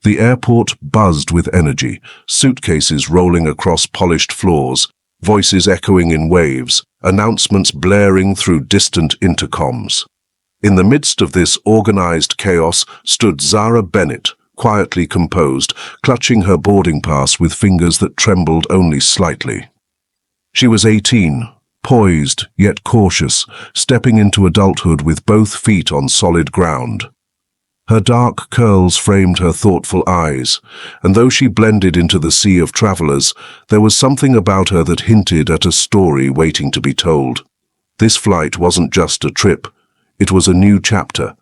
The airport buzzed with energy, suitcases rolling across polished floors, voices echoing in waves, announcements blaring through distant intercoms. In the midst of this organized chaos stood Zara Bennett, quietly composed, clutching her boarding pass with fingers that trembled only slightly. She was 18, poised yet cautious, stepping into adulthood with both feet on solid ground. Her dark curls framed her thoughtful eyes, and though she blended into the sea of travelers, there was something about her that hinted at a story waiting to be told. This flight wasn't just a trip, it was a new chapter.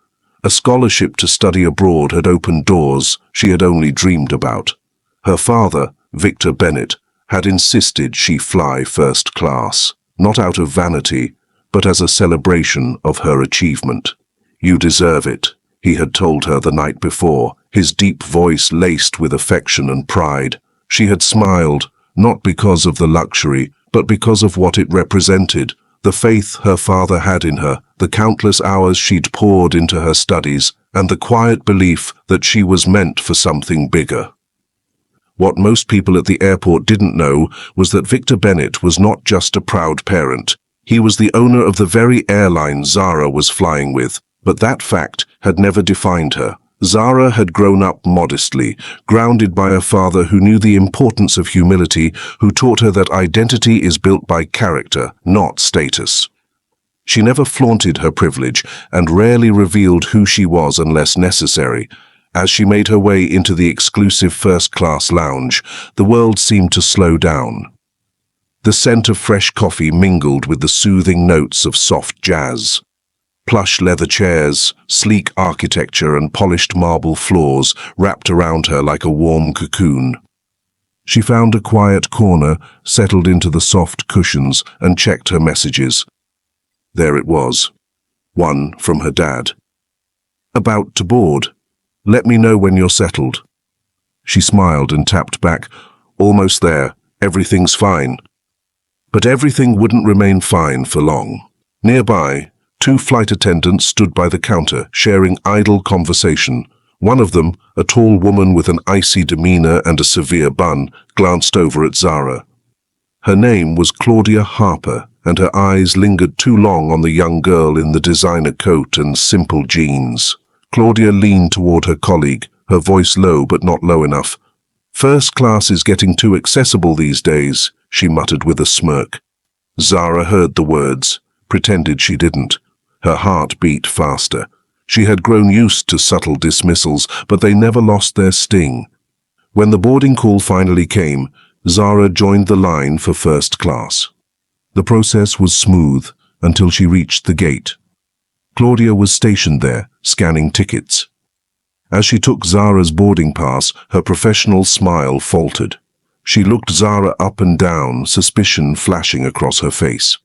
A scholarship to study abroad had opened doors she had only dreamed about. Her father, Victor Bennett, had insisted she fly first class, not out of vanity, but as a celebration of her achievement. "You deserve it," he had told her the night before, his deep voice laced with affection and pride. She had smiled, not because of the luxury, but because of what it represented, the faith her father had in her, the countless hours she'd poured into her studies, and the quiet belief that she was meant for something bigger. What most people at the airport didn't know was that Victor Bennett was not just a proud parent. He was the owner of the very airline Zara was flying with, but that fact had never defined her. Zara had grown up modestly, grounded by a father who knew the importance of humility, who taught her that identity is built by character, not status. She never flaunted her privilege and rarely revealed who she was unless necessary. As she made her way into the exclusive first-class lounge, the world seemed to slow down. The scent of fresh coffee mingled with the soothing notes of soft jazz. Plush leather chairs, sleek architecture, and polished marble floors wrapped around her like a warm cocoon. She found a quiet corner, settled into the soft cushions, and checked her messages. There it was. One from her dad. "About to board. Let me know when you're settled." She smiled and tapped back. "Almost there. Everything's fine." But everything wouldn't remain fine for long. Nearby, 2 flight attendants stood by the counter, sharing idle conversation. One of them, a tall woman with an icy demeanor and a severe bun, glanced over at Zara. Her name was Claudia Harper, and her eyes lingered too long on the young girl in the designer coat and simple jeans. Claudia leaned toward her colleague, her voice low but not low enough. "First class is getting too accessible these days," she muttered with a smirk. Zara heard the words, pretended she didn't. Her heart beat faster. She had grown used to subtle dismissals, but they never lost their sting. When the boarding call finally came, Zara joined the line for first class. The process was smooth until she reached the gate. Claudia was stationed there, scanning tickets. As she took Zara's boarding pass, her professional smile faltered. She looked Zara up and down, suspicion flashing across her face.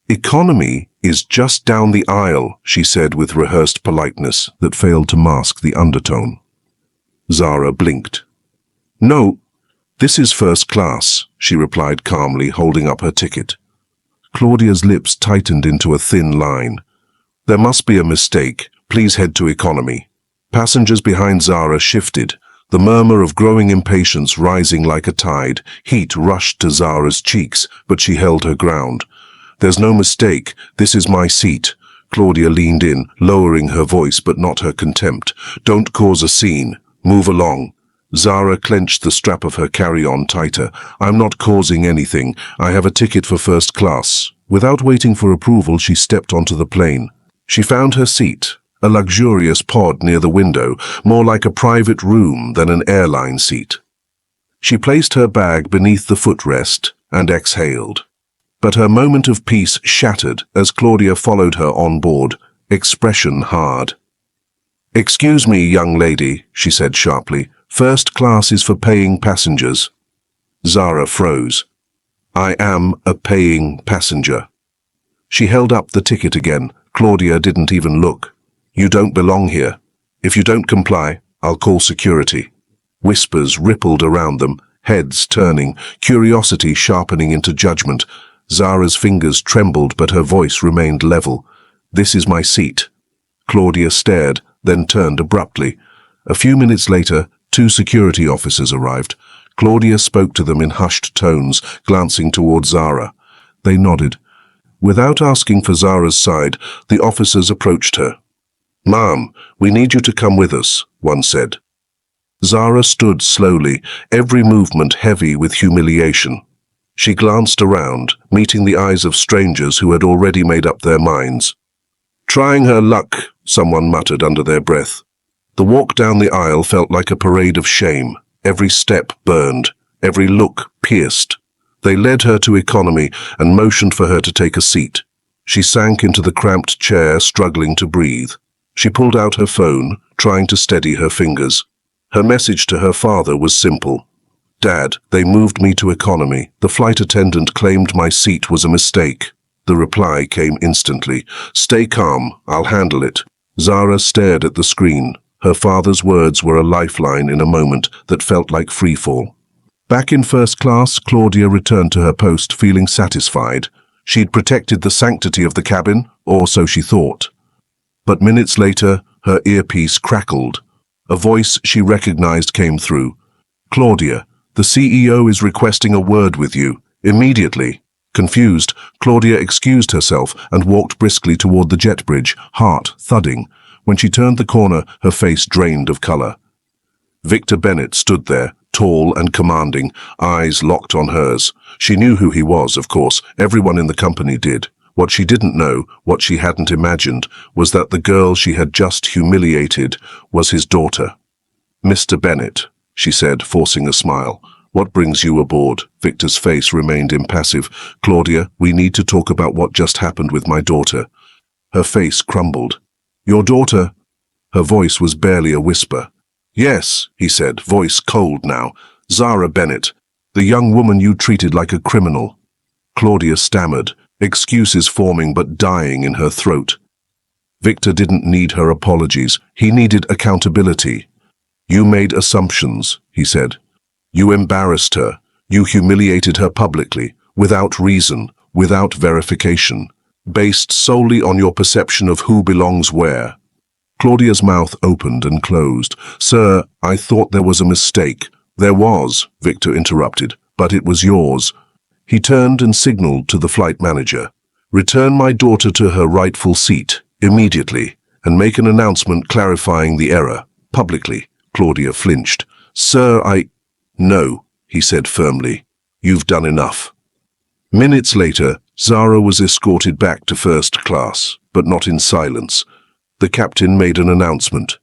"Economy is just down the aisle," she said with rehearsed politeness that failed to mask the undertone. Zara blinked. "No, this is first class," she replied calmly, holding up her ticket. Claudia's lips tightened into a thin line. "There must be a mistake. Please head to economy." Passengers behind Zara shifted, the murmur of growing impatience rising like a tide. Heat rushed to Zara's cheeks, but she held her ground. "There's no mistake. This is my seat." Claudia leaned in, lowering her voice but not her contempt. "Don't cause a scene. Move along." Zara clenched the strap of her carry-on tighter. "I'm not causing anything. I have a ticket for first class." Without waiting for approval, she stepped onto the plane. She found her seat, a luxurious pod near the window, more like a private room than an airline seat. She placed her bag beneath the footrest and exhaled. But her moment of peace shattered as Claudia followed her on board, expression hard. "Excuse me, young lady," she said sharply. "First class is for paying passengers." Zara froze. "I am a paying passenger." She held up the ticket again. Claudia didn't even look. "You don't belong here. If you don't comply, I'll call security." Whispers rippled around them, heads turning, curiosity sharpening into judgment. Zara's fingers trembled, but her voice remained level. "This is my seat." Claudia stared, then turned abruptly. A few minutes later, Two security officers arrived. Claudia spoke to them in hushed tones, glancing toward Zara. They nodded. Without asking for Zara's side, the officers approached her. "Ma'am, we need you to come with us," one said. Zara stood slowly, every movement heavy with humiliation. She glanced around, meeting the eyes of strangers who had already made up their minds. "Trying her luck," someone muttered under their breath. The walk down the aisle felt like a parade of shame. Every step burned, every look pierced. They led her to economy and motioned for her to take a seat. She sank into the cramped chair, struggling to breathe. She pulled out her phone, trying to steady her fingers. Her message to her father was simple. "Dad, they moved me to economy. The flight attendant claimed my seat was a mistake." The reply came instantly. "Stay calm, I'll handle it." Zara stared at the screen. Her father's words were a lifeline in a moment that felt like freefall. Back in first class, Claudia returned to her post feeling satisfied. She'd protected the sanctity of the cabin, or so she thought. But minutes later, her earpiece crackled. A voice she recognized came through. "Claudia, the CEO is requesting a word with you, immediately." Confused, Claudia excused herself and walked briskly toward the jet bridge, heart thudding. When she turned the corner, her face drained of color. Victor Bennett stood there, tall and commanding, eyes locked on hers. She knew who he was, of course. Everyone in the company did. What she didn't know, what she hadn't imagined, was that the girl she had just humiliated was his daughter. "Mr. Bennett," she said, forcing a smile. "What brings you aboard?" Victor's face remained impassive. "Claudia, we need to talk about what just happened with my daughter." Her face crumbled. "Your daughter?" Her voice was barely a whisper. "Yes," he said, voice cold now. "Zara Bennett, the young woman you treated like a criminal." Claudia stammered, excuses forming but dying in her throat. Victor didn't need her apologies. He needed accountability. "You made assumptions," he said. "You embarrassed her. You humiliated her publicly, without reason, without verification, based solely on your perception of who belongs where." Claudia's mouth opened and closed. "Sir, I thought there was a mistake." "There was," Victor interrupted, "but it was yours." He turned and signaled to the flight manager. "Return my daughter to her rightful seat, immediately, and make an announcement clarifying the error, publicly." Claudia flinched. "Sir, No," he said firmly. "You've done enough." Minutes later, Zara was escorted back to first class, but not in silence. The captain made an announcement.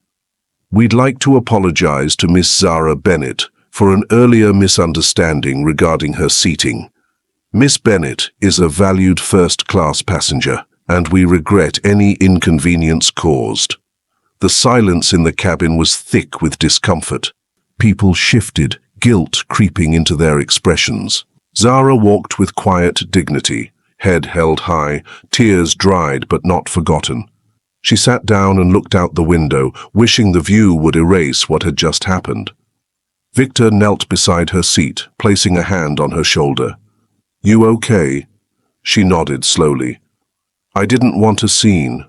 "We'd like to apologize to Miss Zara Bennett for an earlier misunderstanding regarding her seating. Miss Bennett is a valued first-class passenger, and we regret any inconvenience caused." The silence in the cabin was thick with discomfort. People shifted, guilt creeping into their expressions. Zara walked with quiet dignity, head held high, tears dried but not forgotten. She sat down and looked out the window, wishing the view would erase what had just happened. Victor knelt beside her seat, placing a hand on her shoulder. "You okay?" She nodded slowly. "I didn't want a scene."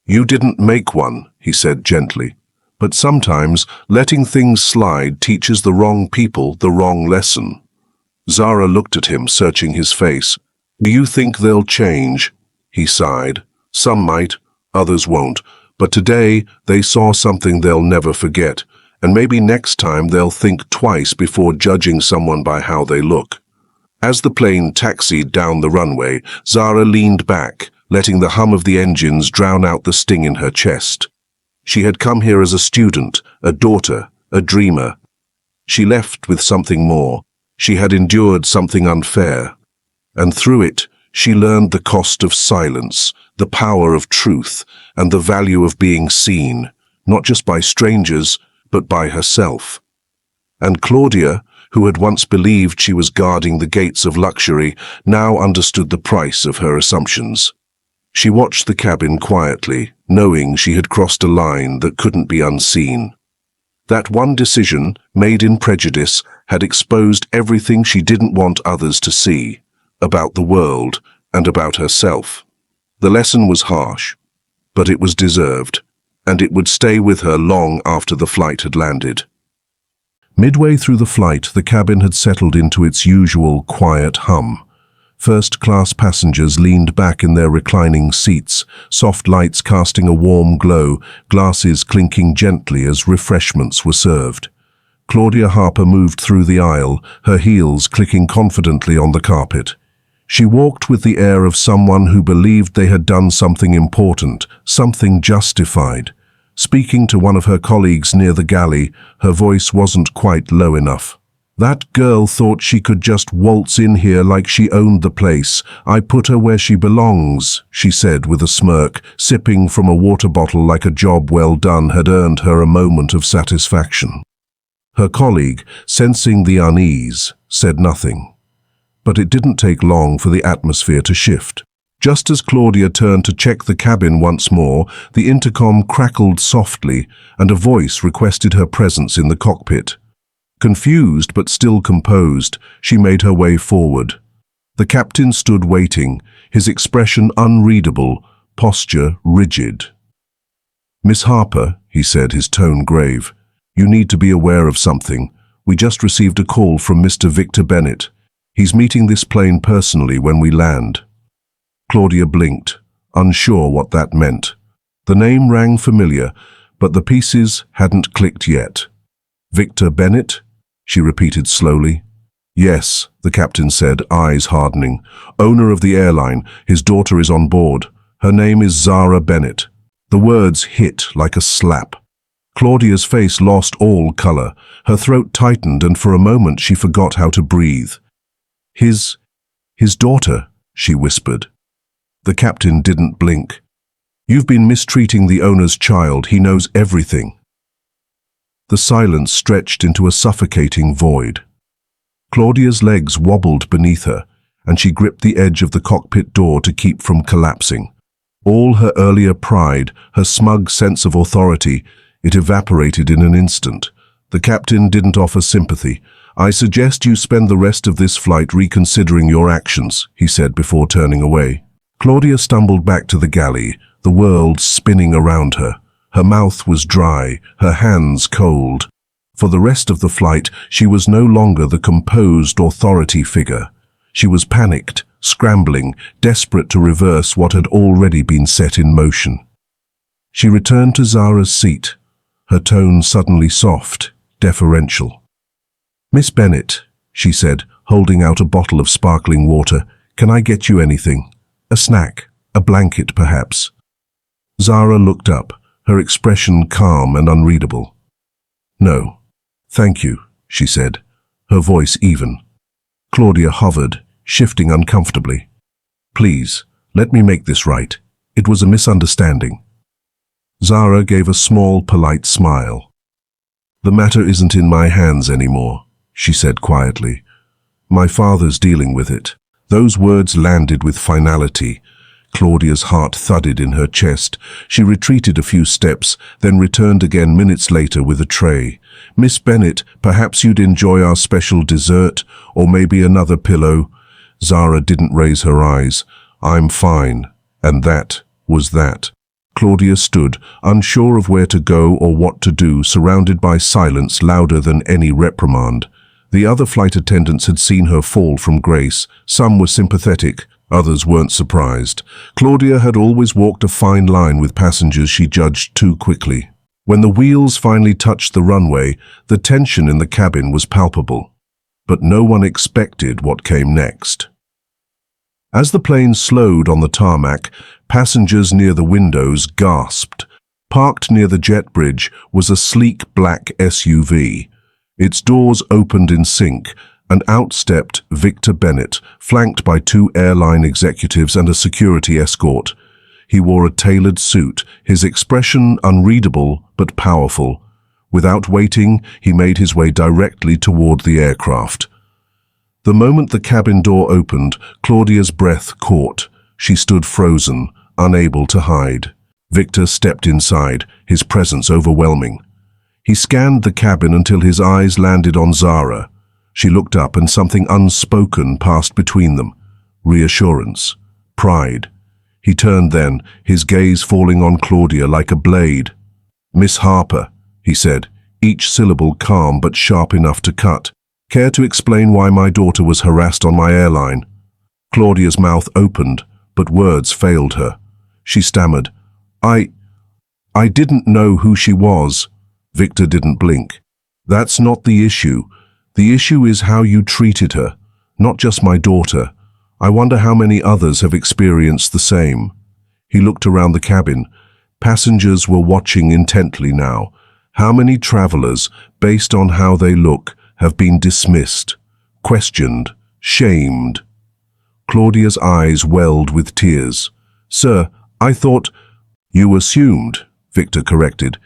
"You didn't make one," he said gently. "But sometimes letting things slide teaches the wrong people the wrong lesson." Zara looked at him, searching his face. "Do you think they'll change?" He sighed. "Some might, others won't. But today they saw something they'll never forget, and maybe next time they'll think twice before judging someone by how they look." As the plane taxied down the runway, Zara leaned back, letting the hum of the engines drown out the sting in her chest. She had come here as a student, a daughter, a dreamer. She left with something more. She had endured something unfair. And through it, she learned the cost of silence, the power of truth, and the value of being seen, not just by strangers, but by herself. And Claudia, who had once believed she was guarding the gates of luxury, now understood the price of her assumptions. She watched the cabin quietly, knowing she had crossed a line that couldn't be unseen. That one decision, made in prejudice, had exposed everything she didn't want others to see, about the world and about herself. The lesson was harsh, but it was deserved, and it would stay with her long after the flight had landed. Midway through the flight, the cabin had settled into its usual quiet hum. First-class passengers leaned back in their reclining seats, soft lights casting a warm glow, glasses clinking gently as refreshments were served. Claudia Harper moved through the aisle, her heels clicking confidently on the carpet. She walked with the air of someone who believed they had done something important, something justified. Speaking to one of her colleagues near the galley, her voice wasn't quite low enough. "That girl thought she could just waltz in here like she owned the place. I put her where she belongs," she said with a smirk, sipping from a water bottle like a job well done had earned her a moment of satisfaction. Her colleague, sensing the unease, said nothing. But it didn't take long for the atmosphere to shift. Just as Claudia turned to check the cabin once more, the intercom crackled softly, and a voice requested her presence in the cockpit. Confused but still composed, she made her way forward. The captain stood waiting, his expression unreadable, posture rigid. "Miss Harper," he said, his tone grave, "you need to be aware of something. We just received a call from Mr. Victor Bennett. He's meeting this plane personally when we land." Claudia blinked, unsure what that meant. The name rang familiar, but the pieces hadn't clicked yet. "Victor Bennett?" she repeated slowly. "Yes," the captain said, eyes hardening. "Owner of the airline. His daughter is on board. Her name is Zara Bennett." The words hit like a slap. Claudia's face lost all color. Her throat tightened, and for a moment she forgot how to breathe. His daughter," she whispered. The captain didn't blink. "You've been mistreating the owner's child. He knows everything." The silence stretched into a suffocating void. Claudia's legs wobbled beneath her, and she gripped the edge of the cockpit door to keep from collapsing. All her earlier pride, her smug sense of authority, it evaporated in an instant. The captain didn't offer sympathy. "I suggest you spend the rest of this flight reconsidering your actions," he said before turning away. Claudia stumbled back to the galley, the world spinning around her. Her mouth was dry, her hands cold. For the rest of the flight, she was no longer the composed authority figure. She was panicked, scrambling, desperate to reverse what had already been set in motion. She returned to Zara's seat, her tone suddenly soft, deferential. "Miss Bennett," she said, holding out a bottle of sparkling water, "can I get you anything? A snack, a blanket perhaps?" Zara looked up, her expression calm and unreadable. "No, thank you," she said, her voice even. Claudia hovered, shifting uncomfortably. "Please, let me make this right. It was a misunderstanding." Zara gave a small, polite smile. "The matter isn't in my hands anymore," she said quietly. "My father's dealing with it." Those words landed with finality. Claudia's heart thudded in her chest. She retreated a few steps, then returned again minutes later with a tray. "Miss Bennett, perhaps you'd enjoy our special dessert, or maybe another pillow." Zara didn't raise her eyes. "I'm fine." And that was that. Claudia stood, unsure of where to go or what to do, surrounded by silence louder than any reprimand. The other flight attendants had seen her fall from grace. Some were sympathetic, others weren't surprised. Claudia had always walked a fine line with passengers she judged too quickly. When the wheels finally touched the runway, the tension in the cabin was palpable. But no one expected what came next. As the plane slowed on the tarmac, passengers near the windows gasped. Parked near the jet bridge was a sleek black SUV. Its doors opened in sync, and out stepped Victor Bennett, flanked by 2 airline executives and a security escort. He wore a tailored suit, his expression unreadable but powerful. Without waiting, he made his way directly toward the aircraft. The moment the cabin door opened, Claudia's breath caught. She stood frozen, unable to hide. Victor stepped inside, his presence overwhelming. He scanned the cabin until his eyes landed on Zara. She looked up and something unspoken passed between them. Reassurance. Pride. He turned then, his gaze falling on Claudia like a blade. "Miss Harper," he said, each syllable calm but sharp enough to cut. Care to explain why my daughter was harassed on my airline? Claudia's mouth opened, but words failed her. She stammered, I didn't know who she was. Victor didn't blink. That's not the issue. The issue is how you treated her, not just my daughter. I wonder how many others have experienced the same. He looked around the cabin. Passengers were watching intently now. How many travelers, based on how they look, have been dismissed, questioned, shamed? Claudia's eyes welled with tears. Sir, I thought... You assumed, Victor corrected.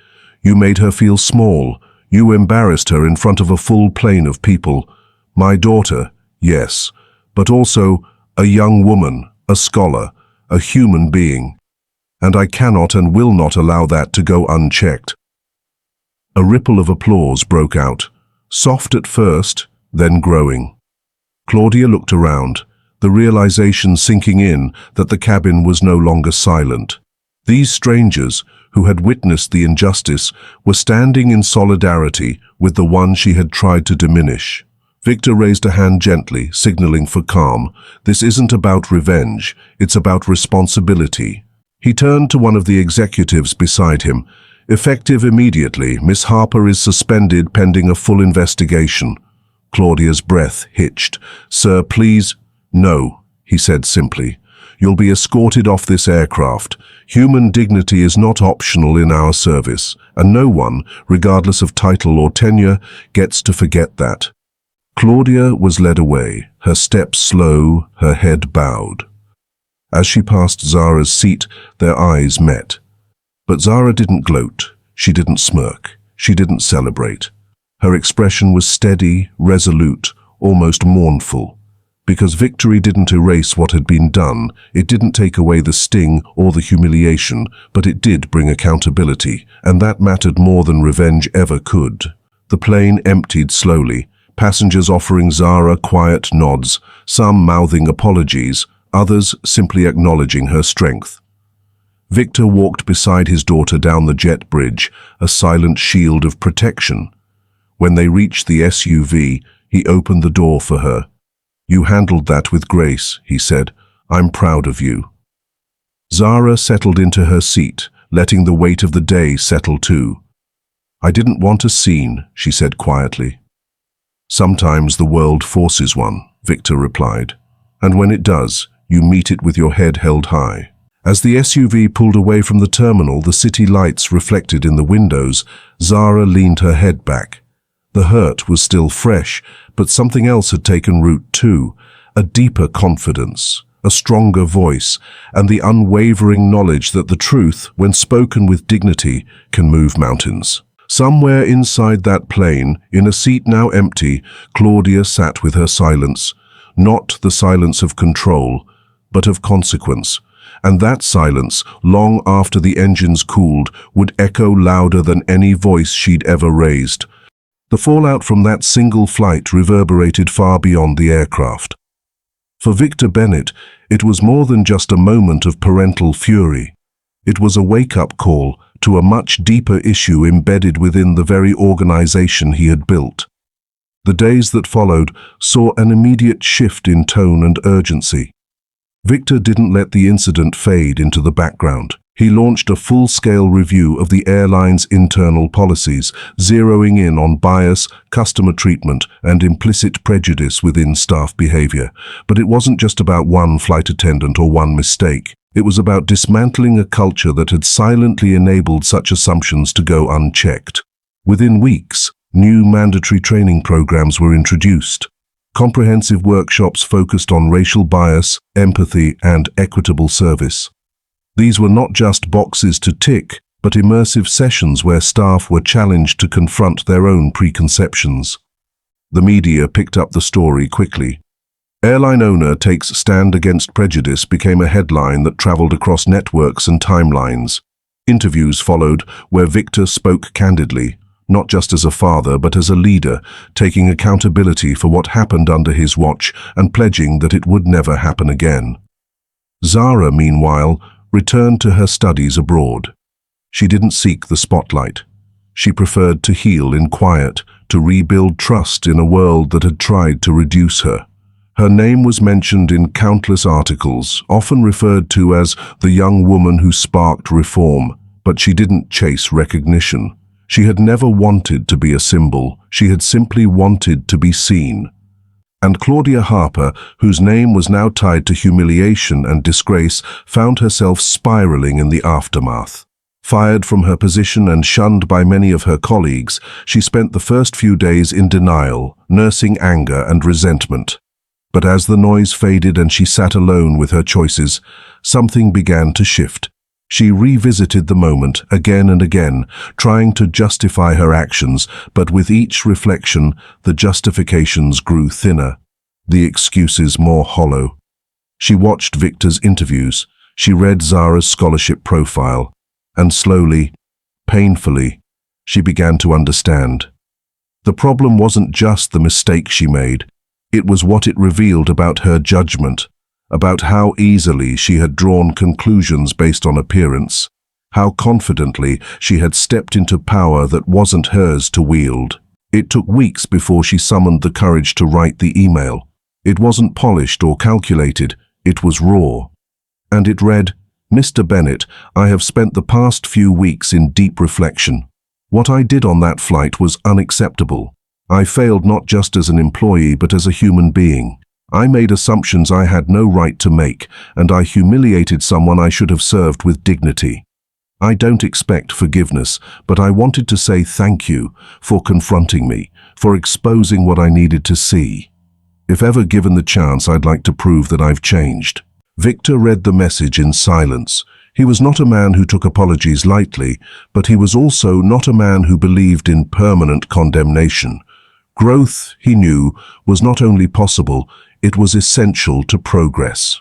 You made her feel small. You embarrassed her in front of a full plane of people. My daughter, yes, but also a young woman, a scholar, a human being. And I cannot and will not allow that to go unchecked. A ripple of applause broke out, soft at first, then growing. Claudia looked around, the realization sinking in that the cabin was no longer silent. These strangers, who had witnessed the injustice, were standing in solidarity with the one she had tried to diminish. Victor raised a hand gently, signaling for calm. This isn't about revenge, it's about responsibility. He turned to one of the executives beside him. Effective immediately, Miss Harper is suspended pending a full investigation. Claudia's breath hitched. Sir, please... No, he said simply. You'll be escorted off this aircraft. Human dignity is not optional in our service, and no one, regardless of title or tenure, gets to forget that. Claudia was led away, her steps slow, her head bowed. As she passed Zara's seat, their eyes met. But Zara didn't gloat, she didn't smirk, she didn't celebrate. Her expression was steady, resolute, almost mournful. Because victory didn't erase what had been done, it didn't take away the sting or the humiliation, but it did bring accountability, and that mattered more than revenge ever could. The plane emptied slowly, passengers offering Zara quiet nods, some mouthing apologies, others simply acknowledging her strength. Victor walked beside his daughter down the jet bridge, a silent shield of protection. When they reached the SUV, he opened the door for her. You handled that with grace, he said. I'm proud of you. Zara settled into her seat, letting the weight of the day settle too. I didn't want a scene, she said quietly. Sometimes the world forces one, Victor replied. And when it does, you meet it with your head held high. As the SUV pulled away from the terminal, the city lights reflected in the windows, Zara leaned her head back. The hurt was still fresh, but something else had taken root too, a deeper confidence, a stronger voice, and the unwavering knowledge that the truth, when spoken with dignity, can move mountains. Somewhere inside that plane, in a seat now empty, Claudia sat with her silence, not the silence of control, but of consequence. And that silence, long after the engines cooled, would echo louder than any voice she'd ever raised. The fallout from that single flight reverberated far beyond the aircraft. For Victor Bennett, it was more than just a moment of parental fury. It was a wake-up call to a much deeper issue embedded within the very organization he had built. The days that followed saw an immediate shift in tone and urgency. Victor didn't let the incident fade into the background. He launched a full-scale review of the airline's internal policies, zeroing in on bias, customer treatment, and implicit prejudice within staff behavior. But it wasn't just about one flight attendant or one mistake. It was about dismantling a culture that had silently enabled such assumptions to go unchecked. Within weeks, new mandatory training programs were introduced. Comprehensive workshops focused on racial bias, empathy, and equitable service. These were not just boxes to tick, but immersive sessions where staff were challenged to confront their own preconceptions. The media picked up the story quickly. Airline owner takes stand against prejudice became a headline that traveled across networks and timelines. Interviews followed where Victor spoke candidly, not just as a father but as a leader, taking accountability for what happened under his watch and pledging that it would never happen again. Zara, meanwhile, returned to her studies abroad. She didn't seek the spotlight. She preferred to heal in quiet, to rebuild trust in a world that had tried to reduce her. Her name was mentioned in countless articles, often referred to as the young woman who sparked reform, but she didn't chase recognition. She had never wanted to be a symbol, she had simply wanted to be seen. And Claudia Harper, whose name was now tied to humiliation and disgrace, found herself spiraling in the aftermath. Fired from her position and shunned by many of her colleagues, she spent the first few days in denial, nursing anger and resentment. But as the noise faded and she sat alone with her choices, something began to shift. She revisited the moment again and again, trying to justify her actions, but with each reflection, the justifications grew thinner, the excuses more hollow. She watched Victor's interviews, she read Zara's scholarship profile, and slowly, painfully, she began to understand. The problem wasn't just the mistake she made, it was what it revealed about her judgment, about how easily she had drawn conclusions based on appearance, how confidently she had stepped into power that wasn't hers to wield. It took weeks before she summoned the courage to write the email. It wasn't polished or calculated, it was raw. And it read, "Mr. Bennett, I have spent the past few weeks in deep reflection. What I did on that flight was unacceptable. I failed not just as an employee but as a human being. I made assumptions I had no right to make, and I humiliated someone I should have served with dignity. I don't expect forgiveness, but I wanted to say thank you for confronting me, for exposing what I needed to see. If ever given the chance, I'd like to prove that I've changed." Victor read the message in silence. He was not a man who took apologies lightly, but he was also not a man who believed in permanent condemnation. Growth, he knew, was not only possible, it was essential to progress.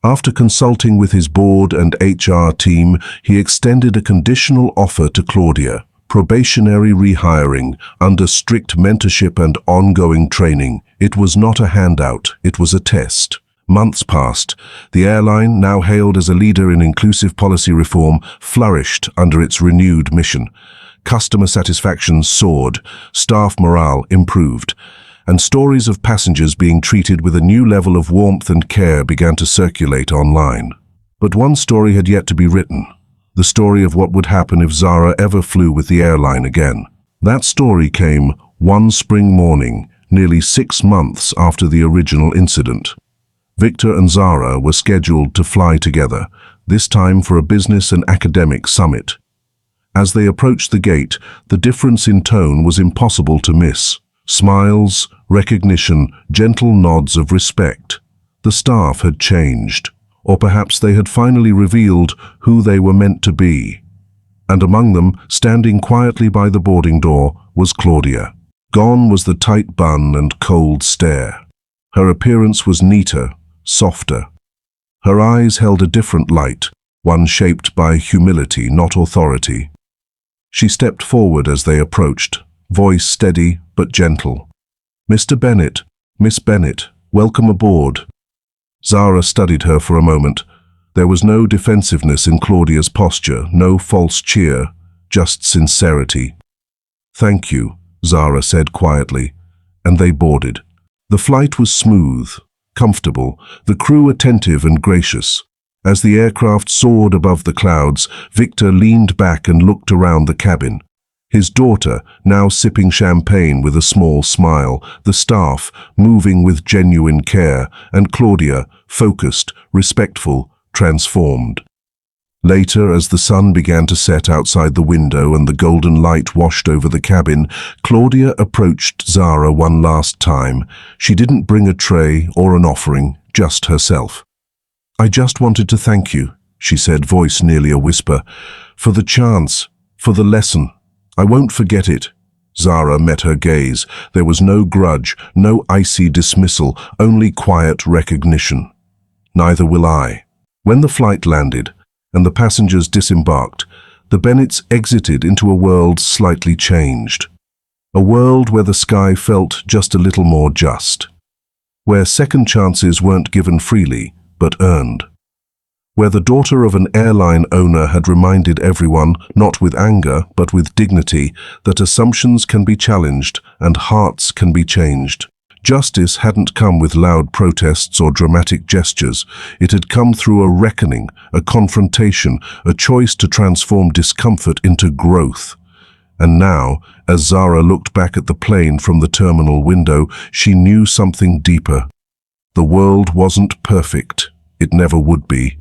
After consulting with his board and HR team, he extended a conditional offer to Claudia, probationary rehiring, under strict mentorship and ongoing training. It was not a handout, it was a test. Months passed. The airline, now hailed as a leader in inclusive policy reform, flourished under its renewed mission. Customer satisfaction soared, staff morale improved, and stories of passengers being treated with a new level of warmth and care began to circulate online. But one story had yet to be written, the story of what would happen if Zara ever flew with the airline again. That story came one spring morning, nearly 6 months after the original incident. Victor and Zara were scheduled to fly together, this time for a business and academic summit. As they approached the gate, the difference in tone was impossible to miss. Smiles, recognition, gentle nods of respect. The staff had changed, or perhaps they had finally revealed who they were meant to be. And among them, standing quietly by the boarding door, was Claudia. Gone was the tight bun and cold stare. Her appearance was neater, softer. Her eyes held a different light, one shaped by humility, not authority. She stepped forward as they approached, voice steady but gentle. "Mr. Bennett, Miss Bennett, welcome aboard." Zara studied her for a moment. There was no defensiveness in Claudia's posture, no false cheer, just sincerity. "Thank you," Zara said quietly, and they boarded. The flight was smooth, comfortable, the crew attentive and gracious. As the aircraft soared above the clouds, Victor leaned back and looked around the cabin. His daughter, now sipping champagne with a small smile, the staff, moving with genuine care, and Claudia, focused, respectful, transformed. Later, as the sun began to set outside the window and the golden light washed over the cabin, Claudia approached Zara one last time. She didn't bring a tray or an offering, just herself. "I just wanted to thank you," she said, voice nearly a whisper, "for the chance, for the lesson. I won't forget it." Zara met her gaze. There was no grudge, no icy dismissal, only quiet recognition. "Neither will I." When the flight landed and the passengers disembarked, the Bennetts exited into a world slightly changed. A world where the sky felt just a little more just. Where second chances weren't given freely, but earned. where the daughter of an airline owner had reminded everyone, not with anger, but with dignity, that assumptions can be challenged and hearts can be changed. Justice hadn't come with loud protests or dramatic gestures. It had come through a reckoning, a confrontation, a choice to transform discomfort into growth. And now, as Zara looked back at the plane from the terminal window, she knew something deeper. The world wasn't perfect. It never would be.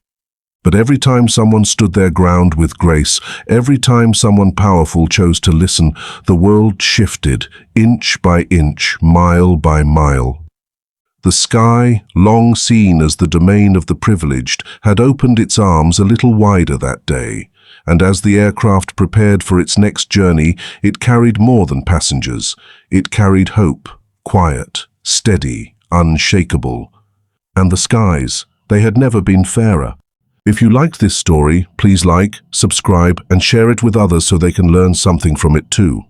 But every time someone stood their ground with grace, every time someone powerful chose to listen, the world shifted, inch by inch, mile by mile. The sky, long seen as the domain of the privileged, had opened its arms a little wider that day, and as the aircraft prepared for its next journey, it carried more than passengers. It carried hope, quiet, steady, unshakable. And the skies, they had never been fairer. If you liked this story, please like, subscribe, and share it with others so they can learn something from it too.